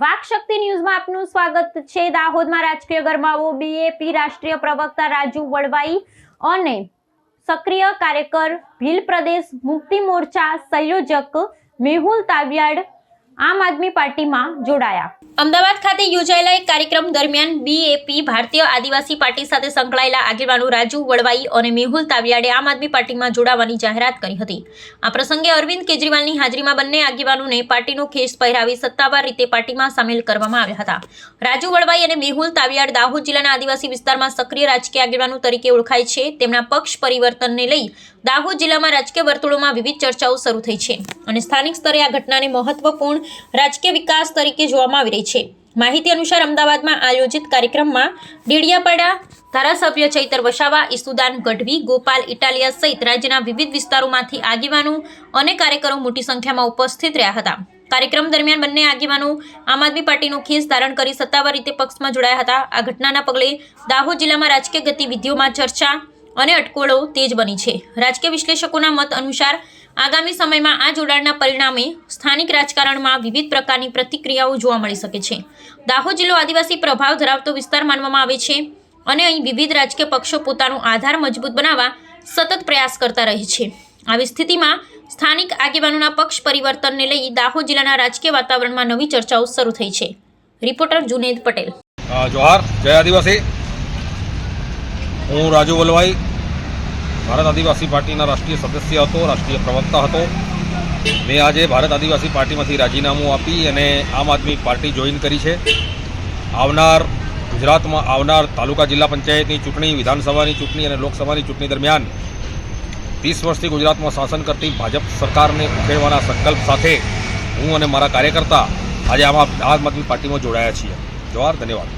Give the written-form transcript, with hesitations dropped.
વાકશક્તિ ન્યૂઝમાં આપનું સ્વાગત છે। દાહોદમાં રાજકીય ગરમાવો। બીએપી રાષ્ટ્રીય પ્રવક્તા રાજુ વળવાઈ અને સક્રિય કાર્યકર ભીલ પ્રદેશ મુક્તિ મોરચા સંયોજક મેહુલ તાવિયાડ આમ આદમી પાર્ટીમાં જોડાયા। અમદાવાદ ખાતે યોજાયેલા એક કાર્યક્રમ દરમિયાન બીએપી ભારતીય આદિવાસી પાર્ટી સાથે સંકળાયેલા આગેવાનો રાજુ વળવાઈ અને મેહુલ તાવિયાડે આમ આદમી પાર્ટીમાં જોડાવાની જાહેરાત કરી હતી। આ પ્રસંગે અરવિંદ કેજરીવાલની હાજરીમાં બંને આગેવાનોને પાર્ટીનો ખેસ પહેરાવી સત્તાવાર રીતે પાર્ટીમાં સામેલ કરવામાં આવ્યા હતા। રાજુ વળવાઈ અને મેહુલ તાવિયાડ દાહોદ જિલ્લાના આદિવાસી વિસ્તારમાં સક્રિય રાજકીય આગેવાનો તરીકે ઓળખાય છે। તેમના પક્ષ પરિવર્તનને લઈ દાહોદ જિલ્લામાં રાજકીય વર્તુળોમાં વિવિધ ચર્ચાઓ શરૂ થઈ છે અને સ્થાનિક સ્તરે આ ઘટનાને મહત્વપૂર્ણ રાજકીય વિકાસ તરીકે જોવામાં આવી રહી છે। માહિતી અનુસાર અમદાવાદમાં આયોજિત કાર્યક્રમમાં ડેડિયાપાડા ધારાસભ્ય ચૈતર વસાવા, ઈસુદાન ગઢવી, ગોપાલ ઇટાલિયા સહિત રાજ્યના વિવિધ વિસ્તારોમાંથી આગેવાનો અને કાર્યકરો મોટી સંખ્યામાં ઉપસ્થિત રહ્યા હતા। કાર્યક્રમ દરમિયાન બંને આગેવાનો આમ આદમી પાર્ટીનો ખેસ ધારણ કરી સત્તાવાર રીતે પક્ષમાં જોડાયા હતા। આ ઘટનાના પગલે દાહોદ જિલ્લામાં રાજકીય ગતિવિધિઓમાં ચર્ચા અને અટકળો તેજ બની છે। રાજકીય વિશ્લેષકોના મત અનુસાર આગામી સમયમાં આ જોડાણના પરિણામે સ્થાનિક રાજકારણમાં વિવિધ પ્રકારની પ્રતિક્રિયાઓ જોવા મળી શકે છે। દાહોદ જિલ્લો આદિવાસી પ્રભાવ ધરાવતો વિસ્તાર માનવામાં આવે છે અને અહીં વિવિધ રાજકીય પક્ષો પોતાનો આધાર મજબૂત બનાવવા સતત પ્રયાસ કરતા રહે છે। આવી સ્થિતિમાં સ્થાનિક આગેવાનોના પક્ષ પરિવર્તનને લઈ દાહોદ જિલ્લાના રાજકીય વાતાવરણમાં નવી ચર્ચાઓ શરૂ થઈ છે। રિપોર્ટર જુનેદ પટેલ। જોહાર, જય આદિવાસી। હું રાજુ વલવાઈ ભારત આદિવાસી પાર્ટીના રાષ્ટ્રીય સદસ્ય હતો, રાષ્ટ્રીય પ્રવક્તા હતો। મેં આજે ભારત આદિવાસી પાર્ટીમાંથી રાજીનામું આપી અને આમ આદમી પાર્ટી જોઈન કરી છે। ગુજરાતમાં આવનાર તાલુકા જિલ્લા પંચાયતની ચૂંટણી, વિધાનસભાની ચૂંટણી અને લોકસભાની ચૂંટણી દરમિયાન 30 વર્ષથી ગુજરાતમાં શાસન કરતી ભાજપ સરકારને ઉખેડવાના સંકલ્પ સાથે હું અને મારા કાર્યકર્તા આજે આમ આદમી પાર્ટીમાં જોડાયા છીએ। જોહાર, ધન્યવાદ।